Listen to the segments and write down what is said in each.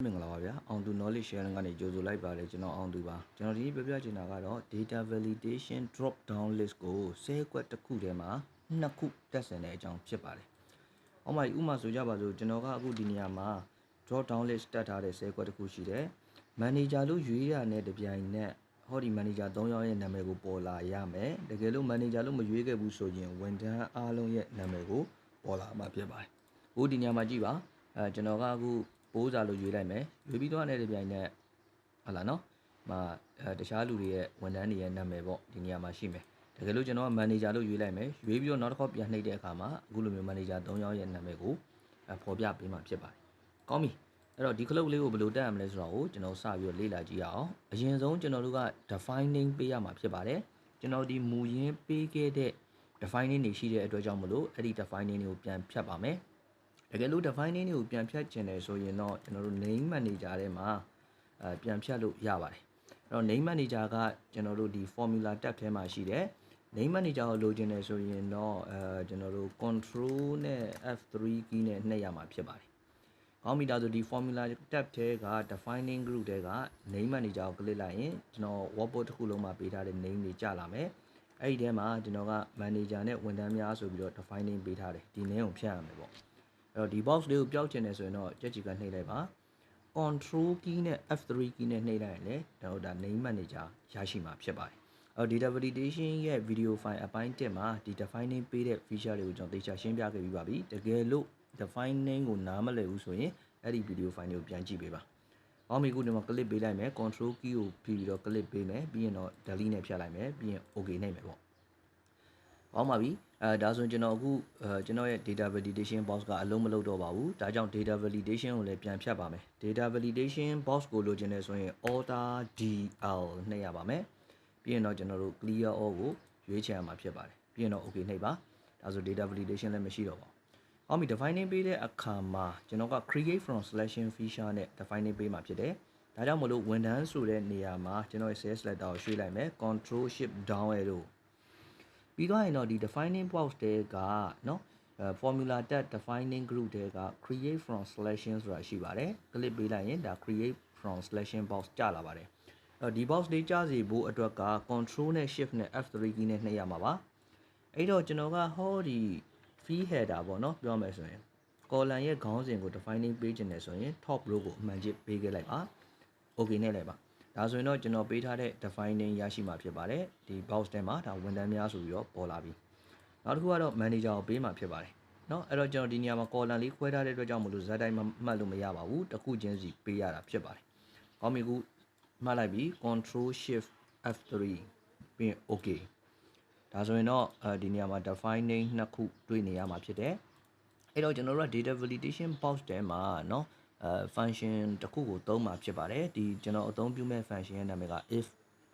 မင်္ဂလာပါဗျာအောင်သူ knowledge sharing ကနေကြိုဆိုလိုက်ပါတယ်ကျွန်တော်အောင်သူပါကျွန်တော်ဒီပြပြချင်တာကတော့ data validation drop down list ကို10ခွက်တစ်ခုထဲမှာ2ခုတက်ဆင်တဲ့အကြောင်းဖြစ်ပါတယ်။ဥပမာဆိုကြပါစို့ကျွန်တော်ကအခုဒီနေရာမှာ drop down list တက်ထားတဲ့10ခွက်တစ်ခုရှိတယ်။ manager လို့ရွေးရတဲ့တပြိုင်နက်ဟောဒီ manager 3ယောက်ရဲ့နာမည်ကိုပေါ်လာရမယ်။တကယ်လို့ manager လို့မရွေးခဲ့ဘူးဆိုရင်ဝန်ထမ်းအားလုံးရဲ့နာမည်ကိုပေါ်လာမှာဖြစ်ပါတယ်။ဒီနေရာမှာကြည့်ပါကျွန်တော်ကအခုပိုးစာလို့ရွေးလိုက်မယ်ရွေးပြီးတော့တဲ့ပြိုင်နဲ့ဟုတ်လားနော်တခြားလူတွေရဲ့ဝန်ထမ်းတွေရဲ့နာမည်ပေါ့ဒီနေရာမှာရှိမယ်တကယ်လို့ကျွန်တော်က manager လို့ရွေးလိုက်မယ်ရွေးပြီးတော့နောက်တစ်ခေါက်ပြန်နှိပ်တဲ့အခါမှာအခုလိုမျိုး manager 3ယောက်ရဲ့နာမည်ကိုဖော်ပြပေးမှာဖြစ်ပါတယ်ကောင်းပြီအဲ့တော့ဒီ club လေးကိုဘယ်လိုတက်ရမလဲဆိုတော့ကျွန်တော်စပြီးတော့လေ့လာကြည့်အောင်အရင်ဆုံးကျွန်တော်တို့က defining ပေးရမှာဖြစ်ပါတယ်ကျွန်တော်ဒီမူရင်းပေးခဲ့တဲ့ defining တွေရှိတဲ့အတွက်ကြောင့်မလို့အဲ့ဒီ defining တွေကိုပြန်ဖြတ်ပါမယ်တကယ်လို့ defining တွေကိုပြန်ဖြတ်ချင်တယ်ဆိုရင်တော့ကျွန်တော်တို့ name manager ထဲမှာပြန်ဖြတ်လို့ရပါတယ်အဲ့တော့ name manager ကကျွန်တော်တို့ဒီ formula tab ထဲမှာရှိတယ် name manager ကိုလိုချင်တယ်ဆိုရင်တော့ကျွန်တော်တို့ control နဲ့ F3 key နဲ့နှိပ်ရမှာဖြစ်ပါတယ်ကောင်းပြီဒါဆိုဒီ formula tab ထဲက defining group ထဲက name manager ကို click လိုက်ရင်ကျွန်တော် workbook တစ်ခုလုံးမှာပေးထားတဲ့ name တွေကြာလာမယ်အဲ့ဒီထဲမှာကျွန်တော်က manager နဲ့ဝန်ထမ်းများဆိုပြီးတော့ defining ပေးထားတယ်ဒီ name ကိုဖြတ်ရမယ်ပေါ့အဲ့တော့ဒီ box လေးကိုပျောက်ချင်တယ်ဆိုရင်တော့ကြက်ကြီးကနှိပ်လိုက်ပါ control key နဲ့ F3 key နဲ့နှိပ်လိုက်ရင်လည်းဒါ name manager ရရှိမှာဖြစ်ပါတယ်အဲ့တော့ data validation ရဲ့ video file အပိုင်း1မှာဒီ defining ပေးတဲ့ feature တွေကိုကျွန်တော်သေချာရှင်းပြခဲ့ပြီးပါပြီတကယ်လို့ defining ကိုနားမလည်ဘူးဆိုရင်အဲ့ဒီ video file တွေကိုပြန်ကြည့်ပေးပါအော်မီခုဒီမှာ click ပေးလိုက်မယ် control key ကိုပြီးတော့ click ပေးမယ်ပြီးရင်တော့ delete နဲ့ဖြတ်လိုက်မယ်ပြီးရင် okay နှိပ်မယ်ပေါ့အောင်ပါပြီဒါဆိုရင်ကျွန်တော်အခုကျွန်တော်ရဲ့ data validation box ကအလုံးမလုံးတော့ပါဘူးဒါကြောင့် data validation ကိုလည်းပြန်ဖြတ်ပါမယ် data validation box ကိုလိုချင်တယ်ဆိုရင် order dl နှိပ်ရပါမယ်ပြီးရင်တော့ကျွန်တော်တို့ clear all ကိုရွေးချယ်ရမှာဖြစ်ပါတယ်ပြီးရင်တော့ okay နှိပ်ပါဒါဆို data validation လည်းမရှိတော့ပါဘူးအောင်ပြီ defining ပေးတဲ့အခါမှာကျွန်တော်က create from selection feature နဲ့ defining ပေးမှာဖြစ်တယ်ဒါကြောင့်မလို့ဝန်ထမ်းဆိုတဲ့နေရာမှာကျွန်တော်ရဲ့ sales letter ကိုရွှေ့လိုက်မယ် control shift down arrowပြီးတော့ရင်တော့ဒီ defining box တဲကနော်formula tab defining group တဲက create from selection ဆိုတာရှိပါတယ် click ပေးလိုက်ရင်ဒါ create from selection box ကျလာပါတယ်ဒီ box လေးကျစေဖို့အတွက်က control နဲ့ shift နဲ့ F3 key နဲ့နှိပ်ရမှာပါအဲ့တော့ကျွန်တော်ကဟောဒီ field header ပေါ့နော်ပြောမယ်ဆိုရင် column ရဲ့ခေါင်းစဉ်ကို defining ပေးခြင်းတယ်ဆိုရင် top row ကိုအမှန်ချစ်ပေးခဲ့လိုက်ပါ okay နဲ့လိုက်ပါဒါဆိုရင်တော့ကျွန်တော်ပေးထားတဲ့ defining ရရှိမှာဖြစ်ပါတယ်ဒီ box ထဲမှာဒါဝန်ထမ်းများဆိုပြီးတော့ပေါ်လာပြီနောက်တစ်ခုကတော့ manager ကိုပေးမှာဖြစ်ပါတယ်เนาะအဲ့တော့ကျွန်တော်ဒီနေရာမှာ column လေးခွဲထားတဲ့အတွက်ကြောင့်မလို့ဇာတ်တိုင်းမှတ်လို့မရပါဘူးတစ်ခုချင်းစီပေးရတာဖြစ်ပါတယ်ကောင်းပြီခုမှတ်လိုက်ပြီ control shift F3 ပြီးရင် okay ဒါဆိုရင်တော့ဒီနေရာမှာ defining နှစ်ခုတွေ့နေရမှာဖြစ်တယ်အဲ့တော့ကျွန်တော်တို့က data validation box ထဲမှာเนาะfunction တစ်ခုကိုသုံးမှာဖြစ်ပါတယ်ဒီကျွန်တော်အသုံးပြုမဲ့ function ရဲ့နာမည်က if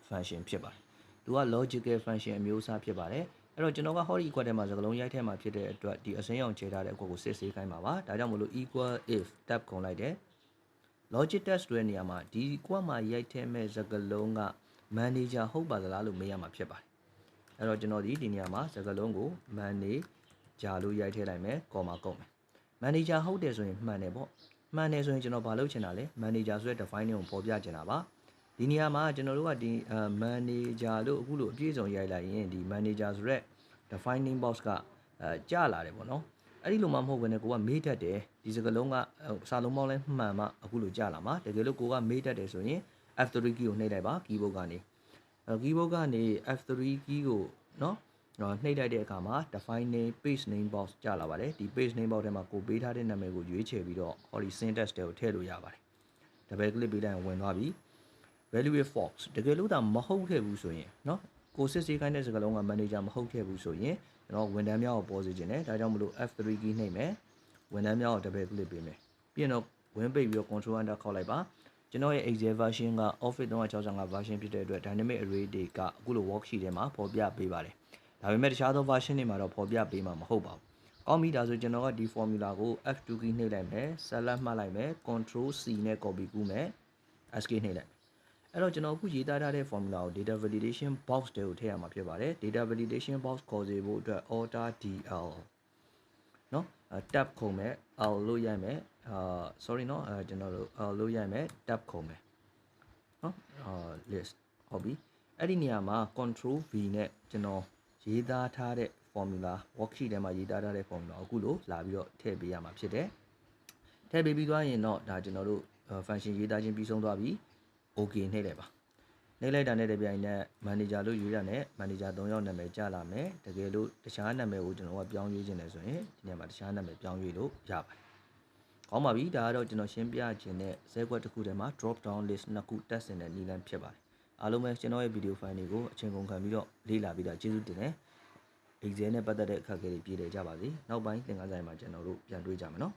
function ဖြစ်ပါတယ်သူက logical function အမျိုးအစားဖြစ်ပါတယ်အဲ့တော့ကျွန်တော်ကဟောဒီ equal ထဲမှာစကားလုံးရိုက်ထဲမှာဖြစ်တဲ့အတွက်ဒီအစိမ်းအောင်ခြေထားတဲ့အကွက်ကိုစစ်ဆေးခိုင်းပါပါဒါကြောင့်မလို့ equal if tab ခုံလိုက်တယ် logic test တွေနေရာမှာဒီ equal မှာရိုက်ထဲမဲ့စကားလုံးက manager ဟုတ်ပါသလားလို့မေးရမှာဖြစ်ပါတယ်အဲ့တော့ကျွန်တော်ဒီနေရာမှာစကားလုံးကို manager လို့ရိုက်ထဲလိုက်မယ် comma ကုန်မယ် manager ဟုတ်တယ်ဆိုရင်မှန်တယ်ပေါ့မှန်တယ်ဆိုရင်ကျွန်တော်ဘာလုပ်ချင်တာလဲ manager ဆိုတဲ့ defining ကိုပေါ်ပြချင်တာပါဒီနေရာမှာကျွန်တော်တို့ကဒီ manager လို့အခုလိုအပြည့်စုံရိုက်လိုက်ရင်ဒီ manager ဆိုတဲ့ defining box ကကျလာတယ်ပေါ့နော်အဲ့ဒီလိုမှမဟုတ်ဘဲနဲ့ကိုကမေးတတ်တယ်ဒီစကားလုံးကစာလုံးပေါင်းလဲမှန်မှအခုလိုကျလာမှာတကယ်လို့ကိုကမေးတတ်တယ်ဆိုရင် F3 key ကိုနှိပ်လိုက်ပါ keyboard ကနေ keyboard ကနေ F3 key ကိုနော်နှိပ်လိုက်တဲ့အခါမှာ defining page name box ကျလာပါတယ်ဒီ page name box ထဲမှာကိုပေးထားတဲ့နာမည်ကိုရွေးချယ်ပြီးတော့ဟောဒီ syntax တွေကိုထည့်လို့ရပါတယ် double click ပေးလိုက်ရင်ဝင်သွားပြီ value is false တကယ်လို့ဒါမဟုတ်ခဲ့ဘူးဆိုရင်เนาะကိုစစ်ဆေးခိုင်းတဲ့စကားလုံးက manager မဟုတ်ခဲ့ဘူးဆိုရင်ကျွန်တော်ဝန်ထမ်းများကိုပေါ်စေခြင်းနဲ့ဒါကြောင့်မလို့ F3 key နှိပ်မယ်ဝန်ထမ်းများကို double click ပေးမယ်ပြီးရင်တော့ဝင်ပိတ်ပြီးတော့ control enter ခောက်လိုက်ပါကျွန်တော်ရဲ့ Excel version က Office 365 version ဖြစ်တဲ့အတွက် dynamic array တွေကအခုလို worksheet ထဲမှာပေါ်ပြပေးပါတယ်ဒါပေမဲ့တခြားသော version တွေမှာတော့ပေါ်ပြပေးမှာမဟုတ်ပါဘူးကောင်းပြီဒါဆိုကျွန်တော်ကဒီ formula ကို F2 key နှိပ်လိုက်မယ် select မှတ်လိုက်မယ် control C နဲ့ copy ကူးမယ် SK နှိပ်လိုက်အဲ့တော့ကျွန်တော်အခုရေးသားထားတဲ့ formula ကို data validation box တွေကိုထည့်ရမှာဖြစ်ပါတယ် data validation box ခေါ်စေဖို့အတွက် order dl เนาะ tab ခုံမဲ့ l လို့ရိုက်မယ် sorry เนาะကျွန်တော်တို့လို့ရမယ် tab ခုံမယ်เนาะlist ဟုတ်ပြီအဲ့ဒီနေရာမှာ control v နဲ့ကျွန်တော်ရေးသားထားတဲ့ formula worksheet ထဲမှာရေးသားထားတဲ့ formula အခုလို့လာပြီးတော့ထည့်ပေးရမှာဖြစ်တယ်ထည့်ပေးပြီးသွားရင်တော့ဒါကျွန်တော်တို့ function ရေးသားခြင်းပြီးဆုံးသွားပြီ okay နှိပ်လိုက်ပါနှိပ်လိုက်တာနဲ့တပြိုင်နက် manager လို့ရေးရတဲ့ manager 3ယောက်နာမည်ကြားလာမယ်တကယ်လို့တခြားနာမည်ကိုကျွန်တော်ကပြောင်းရွေးခြင်းလဲဆိုရင်ဒီနေရာမှာတခြားနာမည်ပြောင်းရွေးလို့ရပါတယ်ကောင်းပါပြီဒါကတော့ကျွန်တော်ရှင်းပြခြင်းတဲ့ဇဲကွက်တစ်ခုထဲမှာ drop down list နှစ်ခုတက်ဆင်တဲ့နည်းလမ်းဖြစ်ပါတယ်အားလုံးပဲကျွန်တော်ရဲ့ video file တွေကိုအချိန်ကုန်ခံပြီးတော့လေ့လာပြီးတော့ကျေးဇူးတင်တယ် exam နဲ့ပတ်သက်တဲ့အခက်အခဲတွေပြည်တယ်ကြပါစေနောက်ပိုင်းသင်ခန်းစာမှာကျွန်တော်တို့ပြန်တွေ့ကြမယ်နော်